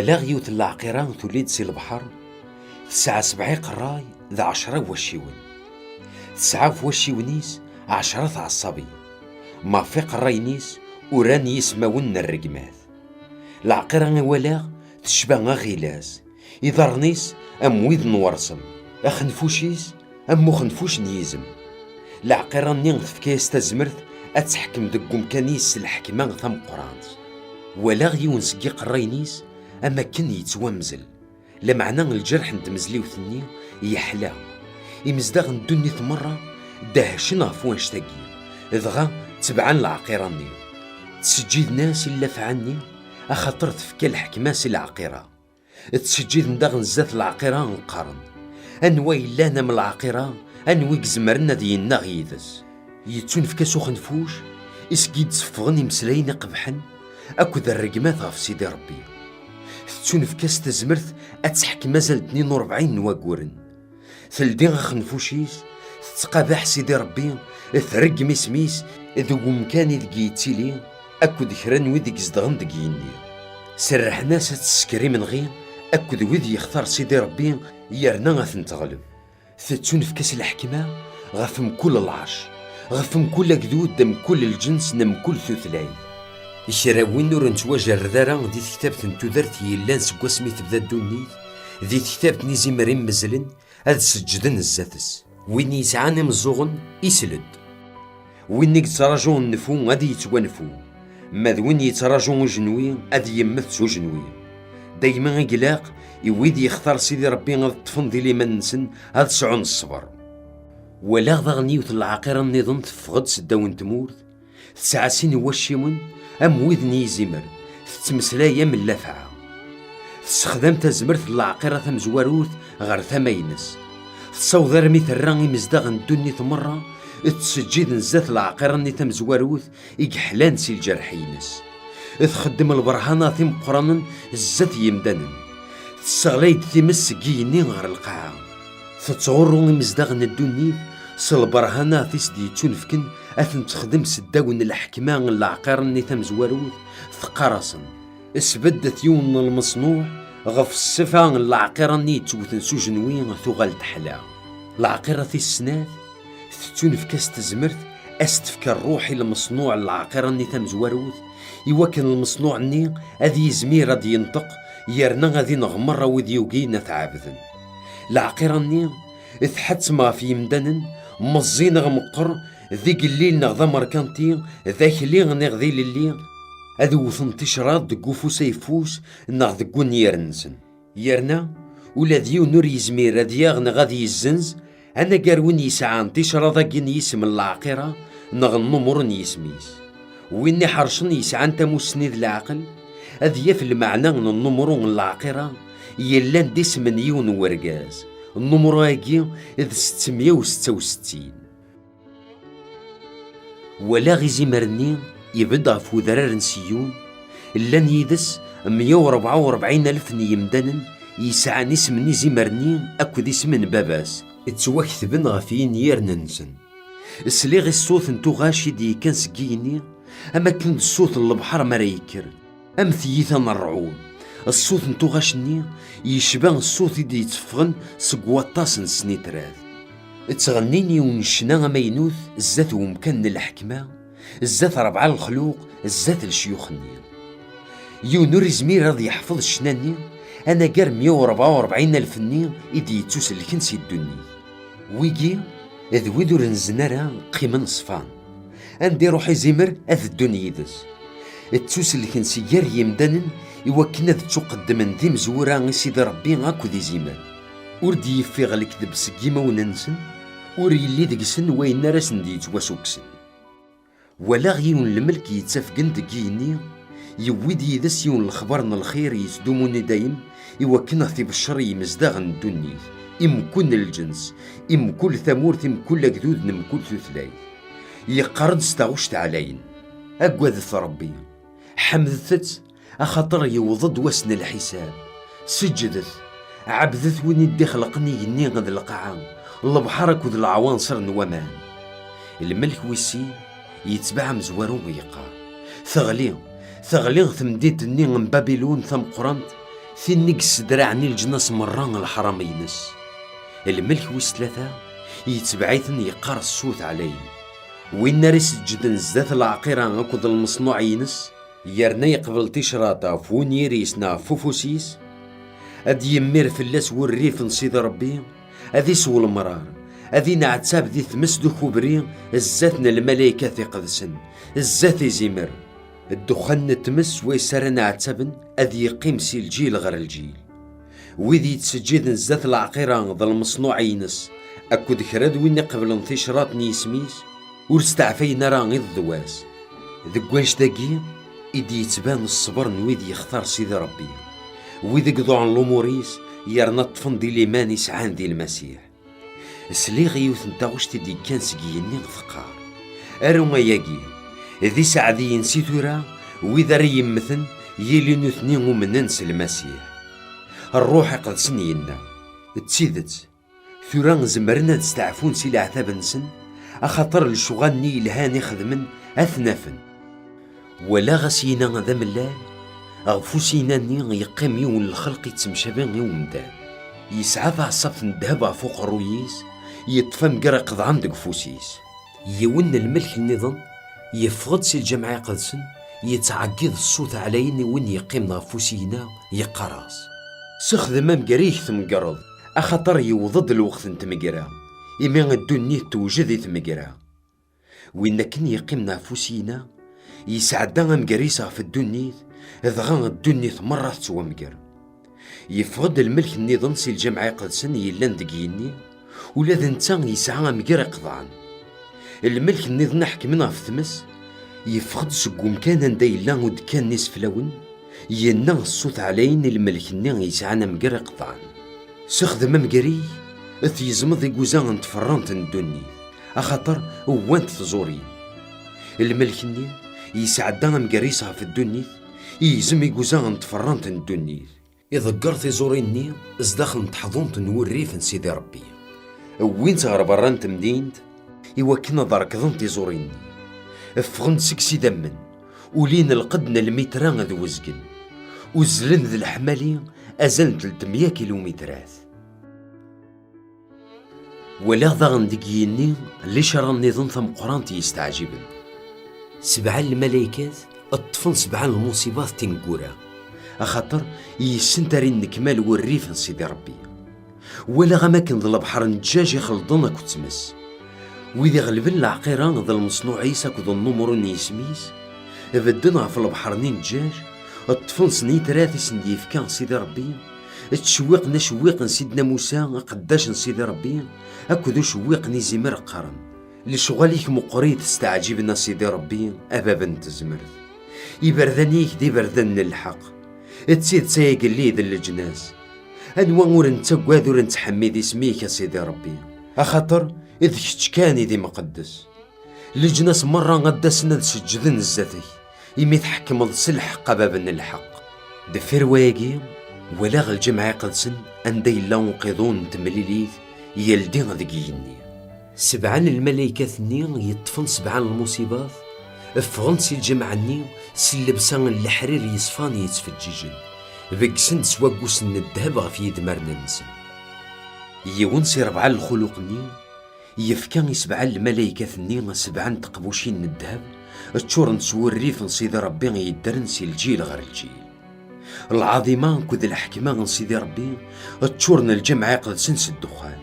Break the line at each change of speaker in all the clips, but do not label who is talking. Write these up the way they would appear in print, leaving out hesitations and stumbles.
ولا غيوت العقيرة توليد سي البحر 79 قراي ذا 10 وشيون 9 فوشيونيس 10 عصابي ما في قراينيس وران يسماون الرقمات العقيرة ولا تشبه غيلاس يضرنيس أمويد نورسم أخنفوشيس أمو خنفوش نيزم العقيرة نيغ فكاس تزمرت أتحكم دقوم كانيس الحكمة ثم قرانت ولا غيون سقي قراينيس أما كان يتوامزل لمعنى الجرح ندمزلي وثني يحلا يمزدغ ندوني ثمرة دهشنا فوان شتاقي إذغا تبعا العقيراني تسجيد ناس إلا فعني أخاطر تفكا الحكمة سي العقيرة تسجيد ندغ نزات العقيرة نقارن أنوي إلانا من العقيرة أنوي كزمرنا ديالنا غيدس يتون في كاسو خنفوش إسكيد تفغن يمسلاين قبحن أكد الرقمات غف سيدي ربي تون في كاس تزمرت أتحك مازال 42 نواقورن ثلدين غخنفوشيس تتقابح سيدي ربي ثرقمي سميس إذا ومكاني دقي تيلي أكد كران ويدي كزدغن دقيني سرح ناس تسكري من غير أكد ويدي يختار سيدي ربي يرنا غثن تغلب ثتون في كاس الحكمة غفم كل العرش غفم كل قدود دم كل الجنس نم كل ثلاث الشراوين نور نتواجه الردارة دي كتابة تودرت يلان سكوا سميت بدا الدوني دي كتابة نيزي مريم مزلن هاد سجدن الزاتس وين يسعاني مزوغن يسلد وين يتراجعو النفو غادي يتوانفو ماذ وين يتراجعو جنوي غادي يمثو جنوي دايما يقلاق يويدي يختار سيدي ربي غاد تفندي لي من نسن هاد سعون الصبر ولا غنيوت العقيرة النظام تفغد سداون تمورت 9 سنين وشيمون أم وذني زمر تتمسلايا من لافعة تستخدم تزمرت العقيرة ثم زواروث غير ثمينس تصوضر مثل راني مزدغن دوني ثمرة تسجيد نزات العقيرة ني ثم زواروث يقحلان سي الجرحينس تخدم البرهانة ثم قرانا الزات يمدنن تستغليد ثمس قيني غير القاعة تتغرو مزدغن الدوني سالبرهانة تسدي تنفكن أثن تخدم سداون الحكمة العقير ني ثم زواروث ثقرصن اسبدت يون المصنوع غف الصفة العقيرة ني توثن سجنوي ثغال تحلا العقيرة في السنات تنفكاس تزمرت استفكر روحي المصنوع العقيرة ني ثم زواروث يوكن المصنوع ني أذي زمير غادي ينطق يرنا غادي نغمر وذي يوقينا تعابذن العقيرة ني ثحتما في مدنن مزين غمقر ذيك الليل نغضى مركانتي ذاك اللي غنغذي للي أذو ثنتشرات دقوفو سيفوس نغذقو نيرنسن يرنا ولا ذيو نور يزمير ذياغن غادي يزنز أنا قاروين يسعان تشرا ذاكين يسم العقيرة نغنمر يسميس ويني حرشن يسعان تموسنيد العقل أذيا في المعنى النمر العقيرة يلان ديس من يون ورقاز النمر هاكي إذ 666 ولا غيزي مرني يبدا في ذرار نسيون لان يدس 144 ألف يمدنن يسعى نسم نيزي مرني أكد اسم باباس تواكتبن غفي نير ننسن السليغ الصوت نتو غاشي دي كان سقيني أما كان الصوت البحر مريكر أم ثيثا الرعون الصوت نتو غاشني يشبه الصوت دي يتفغن سقواطاس نسنيتراث تغنيني ونشنا مينوث الزات ومكان الحكمة الزات 4 الخلوق الزات الشيوخني يونور زمير راضي يحفظ الشناني أنا قار 144 ألف ني إدي يتوس الكنسي الدني ويجي إذ ويدور نزنارا قيمة نصفان أندي روحي زمر أذ الدنيا يدس التوس الكنسي يار يمدنن يوكنا ذ تقدم ذي مزورا سيدي ربي غاكو ذي زمر وردي يفيغ الكذب سكيما وننسن ور يلي دقسن وين راسن دي يتواسوكسن ولا غيون الملك يتسافقن دقيني يويد يدس يون الخبرنا الخير يتدوموني دايم يوكنا في بالشر يمزداغن الدنيا إم كل الجنس إم كل ثمور إم كل قدود نم كل ثلاث يقرد استغشت علين أقوذ ربي حمدثت أخطر يوضد وسن الحساب سجدت عبدت وين يدي خلقني يني غد القاعة البحر كود العوانصر نوامان الملك ويسي يتبع مزوارو ويقع ثغلي ثمديت الني من بابلون ثم قرنت ثنقس دراعني الجناس مران الحرام ينس. الملك ويس ثلاثة يتبعيثن يقار الصوت عليه، وين نارس جدا زدات العقيرة أكد المصنوع ينس يرنا يقبل تشراطا فون يريسنا فوفوسيس. أدي يمير في اللاس والريف نصيد ربي، أدي سول المرار، أدي نعتاب ذي ثمس دو كوبري الزاتنا الملايكة ثقدسن الزات زمر الدخان نتمس ويسرنا عتابن أدي يقيم سي الجيل غير الجيل. ويدي يتسجد الزات العقيرة ذا المصنوع ينس أكد كراد وين قبل انتشرات نيسميس ورستعفينا راني الذواس. ذكوانش داكي إدي يتبان الصبر نويدي يختار سيدي ربي، ويدي قضوا عن لوموريس يرنا طفن دي ليمان يسعان دي المسيح. سليغ يوث نتاغوش تدي كان سقيني غثقار أرو ما ياقي ذي سعدي نسيتورا وإذا ري مثن يلي نثني ومن ننسى المسيح. الروح قد سنينا تسيدت ثوران زمرنا تستعفون سي العذاب نسن أخطر الشغال ني الهاني خدمن أثنافن ولا غسينا ذا ملال أغفوسينا ني يقيم يوم الخلق يتمشابين يوم دان يسعى ذا صف ندهب فوق الرويس يطفن قرق عندك فوسيس. يون الملك النظام يفقد سي الجمعية قدسن يتعقد الصوت علينا وين يقيمنا فوسينا يقراص سخدم مقريك ثم قرض أخطر يوضد الوقت نتمقرا إما الدنيا توجد ثمقرا وين كن يقيمنا فوسينا يسعدنا مقريسة في الدنيا إذغان الدنيا مرة تومقر. يفقد الملك النظام سي الجمعية قدسن يلان دقيني ولا ذنتان يسعى مقرا قضعان. الملك النظام حكمنا في ثمس يفقد سقوم كان دايلا ود كان نصف لون ينا الصوت علين الملك النظام يسعانا مقرا قضعان سخدم مقري اث يزمض يقوزان تفرانت الدنيا أخطر وانت تزوري. الملك النظام يسعدنا مقريسها في الدنيا يزم يقوزان تفرانت الدنيا إذا قرث زوريني ازداخل تحضنت نوريف سيدي ربي وين تغرب رانت مدينت إوا كنا دارك ظنتي زوريني افغنت سكسي دمن ولين القدنا المتران ذو وزقن وزلن ذي الحمالي أزلن 300 كيلومترات. ولا ضغن دقيني اللي شرى النظام ثم قرانتي يستعجبن 7 الملايكات الطفن 7 المصيبات تنقورا أخاطر يسنتري النكمال والريف سيدي ربي. ولا غماكن ذا البحر نجاج يخلطنا كتمس وإذا غلبن العقيران ذا المصنوع عيسى كذا النمر نيسميس بدنا في البحر نجاج الطفن سني 3 سنديف كان سيدي ربي تشويق نشويق سيدنا موسى قداش سيدي ربي أكدو شويق نزمر قرن لشغاليك مقريت استعجبنا سيدي ربي أبابا تزمرت يبردنيك دي بردن الحق تسيد سايق اللي ذا الجناس أنوار نتقواد ورنتحميد اسميك يا سيدي ربي أخاطر إذ كتشكاني دي مقدس لجناس مرة غداسنا تسجدن الزاتي يمي تحكم السلح قبابن الحق دفير واقي ولا غل الجمعية قدسن أندي اللون قيضون تمليليث يلدين ذقيني 7 الملايكة ثنين يطفن 7 المصيبات افغن سي الجمعة ني سلبسان الحرير يصفان يتفجيجن بقسن سواقوسن الذهب غفي يدمرنا نسن يون سي 4 الخلق ني يفكان 7 الملايكة ثنين 7 تقبوشين الذهب تشور نسور ريف نصيد ربي يدرن سي الجيل غير الجيل العظيمان كذ الحكمان نصيد ربي تشورن الجمعة قد سنس الدخان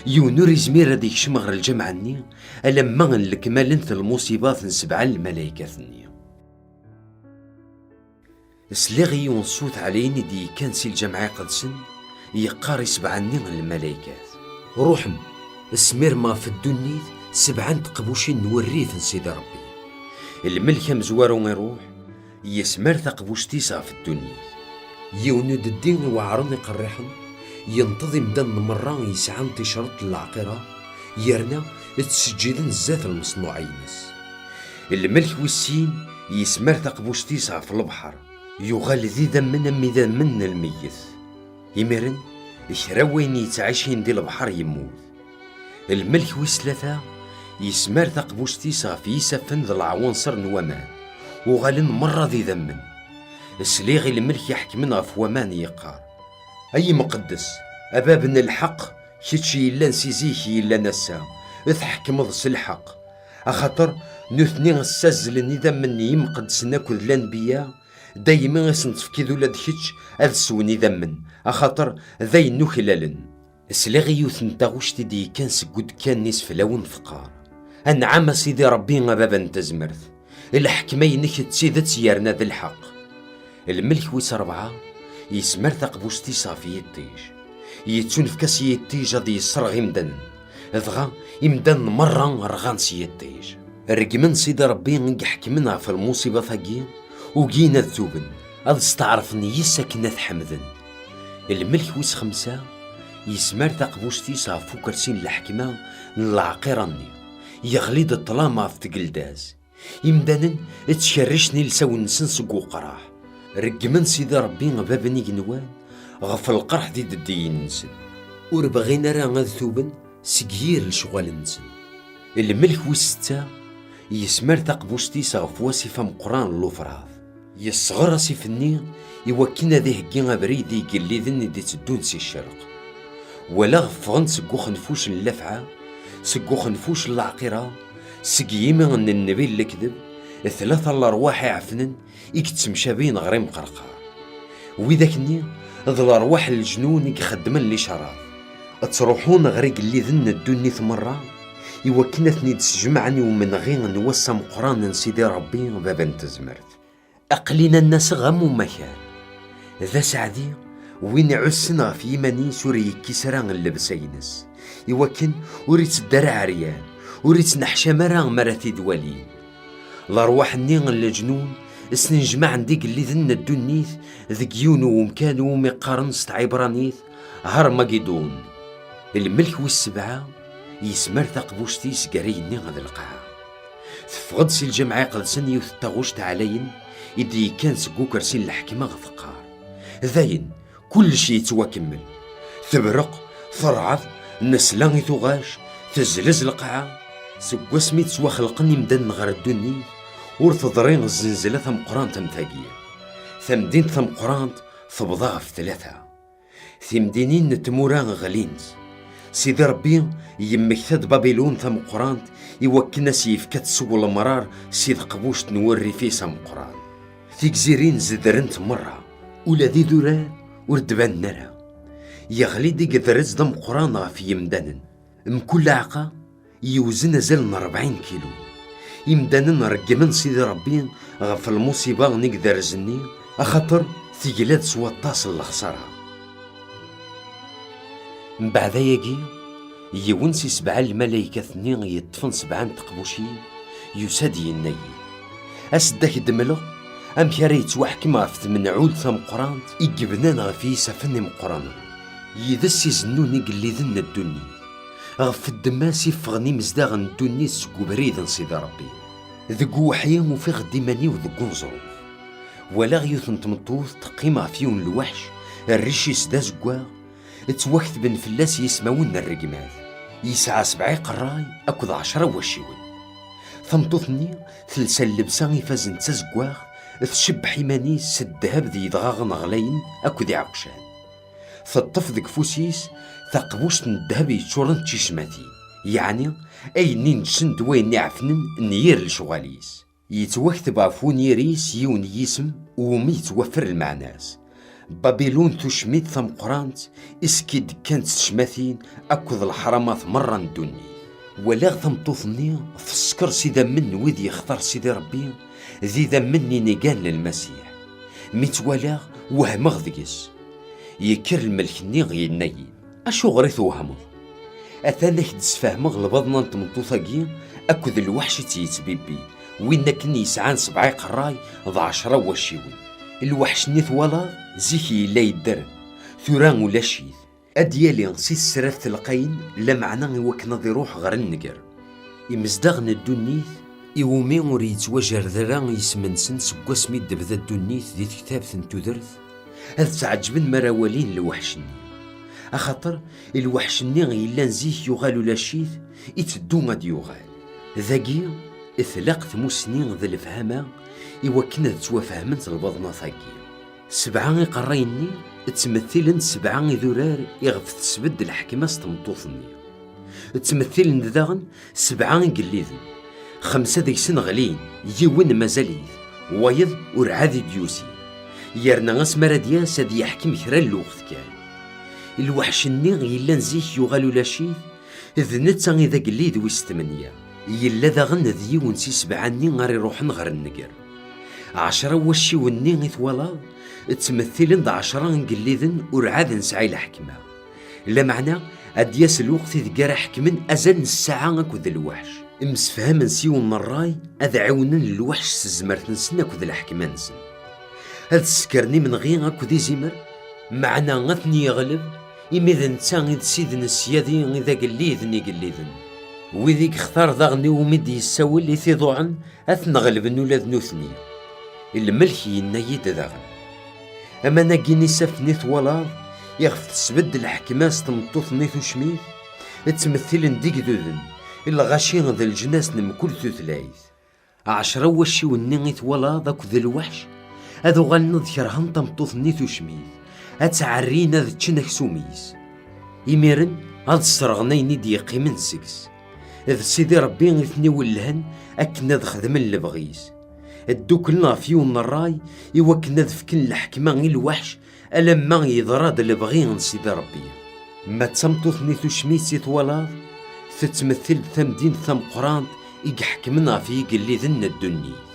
يونور زمير هذيك شمغر الجمعة ني ألما الكمال انت المصيبات 7 الملايكة ثنين سلغي ونصوت عليني دي كان سي الجمعية قد سن يقاري 7 الملايكات روحم اسمير ما في الدنيا 7 تقبوشين نوريث سيدي ربي. الملك مزوارو يروح يسمر تقبوش 9 في الدنيا يونود الدين وعرني قريحا ينتظم دن مرة يسعان تشرط العقيرة يرنا تسجدن الزات المصنوعينس. الملك والسين يسمر تقبوش 9 في البحر يغال ذي دمنا مذا من الميت يمرن إشراوين يتعيشين دي البحر يموت. الملك وسلثة يسمر تقبوش 9 في يسفن ذا العوانصر نوامان وغالن مرة ذي ذمن سليغي الملك يحكمن غف ومان يقار: أي مقدس أبابنا الحق كيتشي إلا نسيزيك إلا نسا تحكم ضس الحق، أخاطر نثني السازل النظام من يمقدس ناكل الأنبياء دايما يسنتفكي ذو لاد كيتش أذسو نظام أخاطر ذاي نخلالن. سلاغي يوثن تاغوش تدي كان سكود كان نصف لون فقار أنعم سيدي ربي بابا نتزمرث الحكمة ينك تسيدة سيارنا ذا الحق. الملك ويس 4 يسمر ثقبوستي صافي يطيج يتون في كاس يطيج غادي يسرغ يمدن ضغا يمدن مرة رغان سيطيج رقمن سيدي ربي نحكمنا في المصيبة ثاقي وقينا الذوبن هذا استعرفني يساكنة حمدن. الملك ويس 5 يسمر ثقبوستي صافو كرسين الحكمة العقيراني يغليد الطلامة في تقلداز يمدانن تشرشني لساو نسنسق وقراح رقمن سيدي ربي بابني قنوان غف القرح دي الدين نسن وربغينا راه غذوبن سكير لشغال نسن. الملك وستة يسمر ثقبوستي صاف واسفة مقران اللوفراض يصغر سيفني يوكينا ذي هكينا بريدي قلي ذني دي تدون سي الشرق ولا غفغن سقو خنفوش اللفعة سقو خنفوش العقيرة سقيمة ان النبي اللي كذب 3 الارواح يعفنن يكتمشابين غريم قرقار وذاكني ذا الارواح الجنون يخدمن لي شراب تروحون غريق اللي ذن الدنيا مرة يوكنا ثني تسجمعني ومن غير نوسم قران سيدي ربي بابا نتزمرت اقلينا الناس غم ومكان ذا سعدي وين عسنا في يماني سوري كسران اللبسينس يوكن وريت الدرع عريان وريت نحشا مراتي دوالين الارواح النين الجنون سنين جمع عندي اللي ذن الدنيث ذكيون ومكانو مقارن عبرانيث هرمجدون. الملك والسبعة يسمر ثقبوشتي سكاريني غد القاعة تفقد سي الجمعة قدسن يوثتغوشت علين يدي كان سقو كرسين الحكمة غثقار ذاين كل شي يتواكمل ثبرق ثرعث نسلان يثغاش تزلز القاعة سقو سميت سوا خلقني مدن غير الدنيا ورثضرين الزنزلة ثم قران تمتاقية ثمدين ثم قران ثبضاها في 3 ثمدينين نتموران غلينت سيدي ربي يمكثد بابلون ثم قران يوكنا سيف كتسو المرار سيد قبوش نوري في سم قران في جزيرين زدرنت مرة ولا ذي ذرا وردبان نرى يغلي دي قدرز دم قران في يمدانن مكل عقا يوزن زلنا 40 كيلو يمدانن رقمن سيدي ربي غف المصيبة نقدر زني أخطر ثقلات سوا الطاس الخسارة. من بعد يجي يونسي 7 الملايكة ثنين يطفن 7 تقبوشي يسادي الني أسدك دملو أم كاريت وحكمة في 8 عود ثم قرانت يجبنان غفي سفن مقرانا يذسي زنوني قلي ذن الدنيا غف الدماسي فغني مزداغن الدنيا سقو بريد سيدي ربي ذقو حيام وفي غديماني وذقو نظروف ولا غيوثن تمطوث تقيمة فيون الوحش الريشي سدا زقوا تواكت بن فلاس يسماون الرقمات يسعى 7 قراي أكد 10 وشيون ثمطوثني ثلث اللبسان يفازن تزقوا تشب حيماني سدهب ذي ضغاغن غلين أكد عقشان ثطف ذك فوسيس ثقبوش الذهب يتشورن تشماتي يعني أي نين شند وين يعفنن نير لشغاليس يتوكتب عفون يريس يون يسم ومي توفر المعناس بابلون تشميت ثم قرانت اسكيد كانت تشماثين أكد الحرامات مرة الدنيا ولا ثم طوثني فسكر سيدا من وذي يختار سيدي ربي ذي ذا مني نيقان للمسيح متوالغ وهمغ ذقس يكر الملك نيغي النايين أشو غريث وهمغ أثانك تسفهمغ لبضنا نتمطوثاقي أكد الوحش تيتبيبي وين كن يسعان 7 قراي ضع 10 وشيوي الوحش نيث ولا زيكي لا يدر ثوران ولا شيث أديالي سيس سراث القين لا معنى وكنا ذي روح غير النقر يمزدغن الدنيث يومي وريت وجر ذران يسمنسن سكوا سميد دبذا الدنيث ذي كتاب ثنتودرث هذا تعجبن مراولين لوحشني أخطر الوحشني إلا نزيك يغالو لاشيث يتدو غاد يغال ذاقي إثلاق 8 سنين ذا الفهامة يوكنا توفهمنت البضنا ثاقي 7 قرايني تمثلن 7 ذرار يغف تسبد الحكمة ستمطوثني. تمثلن داغن 7 قليذن، 5 ديسن غلين يون مازاليث ويض ورعاذي ديوسي. يرنا اسمر دياس هاد يحكم كرا اللوغت كان. الوحش النيغ يلا نزيك يغالو لاشيث إذ نتا إذا قليذ ويس 8 يلا داغن ذي ونسي 7 ني غير يروحن غير النقر. 10 وشي وني ثوالاض تمثلن 10 قليذن ورعاذ نسعي الحكمة. لا معنى أدياس الوقت ذكار حكمن أزل الساعة أكو ذا الوحش مسفهم نسيو الراي أذا عونن الوحش سزمرت نسن أكو ذا الحكمة نسن. هاد سكرني من غير أكو ذي زمر معنى غثني يغلب إمذا نتا إذ سيدن السيادي إذا قليذني قليذن وذيك اختار ذاغني ومدي يساول اللي ثيضوعن أثنغلبن ولاد نوثني الملك ينايد ذاغن. أما ناقيني سافني ثوالاض يغف تسبد الحكمة ستمطوث نيثو شميث تمثلن ديك ذوذن الغاشين ذا الجناس نمكل ثلاث. 10 وشي وني ثوالاض أكو ذا الوحش هذو غنذكرهن تمطوث نيثو شميث أتعرينا ذا تشنك سوميس. إميرن هاد السرغنيني ديقي من سكس إذ سيدي ربي غيثني ولهن أكنا ذا خدمن لبغيس الدوكلنا فيون الراي يوكنا ذفكن الحكمة غي الوحش ألما يضراد لبغي سيدي ربي. ما تسمطوث نيثو شميسي ثوالاض تتمثل ثمدين ثم قران يحكمنا في قلي ذن الدنيا.